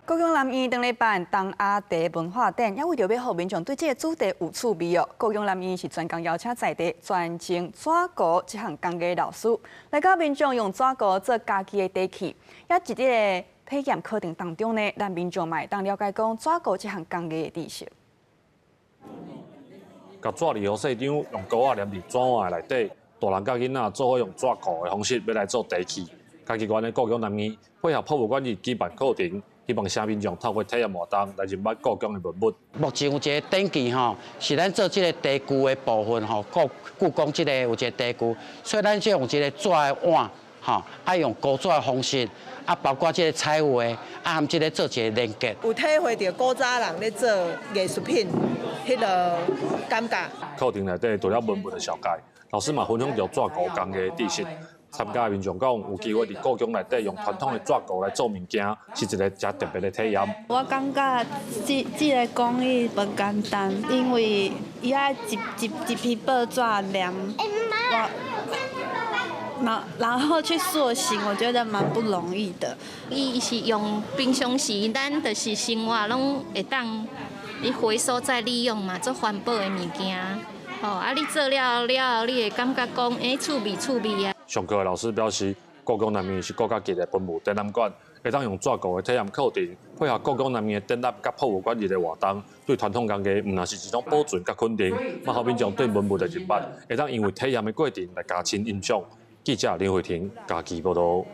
高雄南医当咧办东亚茶文化展，也为着要互民众对这个主题有趣味哦。高雄南医是专工邀请在地专精纸糊这项工艺老师，来教民众用纸糊做家己的茶器。也一个体验课程当中呢，让民众嘛当了解讲纸糊这项工艺的知识。甲纸泥糊细张，用膏仔粘伫纸碗内底，大人甲囡仔做好用纸糊的方式要来做茶器。家己馆的高雄南医配合博物馆日举办课程。希望社民众透过体验活动来认捌故宫的文物。目前有一个展具吼，是咱做这个茶具的部分吼，故宫这个有一个茶具，所以咱就用一个纸的碗吼，用古纸的方式，包括这个彩绘，含这个做一个连接。有体会到古早人咧做艺术品迄个感觉。课程内底除了文物的小解，老师嘛分享着纸糊工艺的知识。参加的民众讲，有机会伫故宫内底用传统的纸糊来做物件，是一个真特别的体验。我感觉这个工艺不简单，因为伊要一批报纸粘，然后去塑形，我觉得蛮不容易的。伊是用平常时咱就是生活拢会当，你回收再利用嘛，做环保的物件。你做了，你会感觉讲，趣味啊。上课的老师表示，故宫南面是国家级的文物展览馆，会当用纸糊的体验课程，配合故宫南面的展览甲博物馆日的活动，对传统工艺唔但是一种保存甲肯定，嘛互民众对文物的认捌，会当因为体验的过程来加深印象。记者林慧婷，家己报道。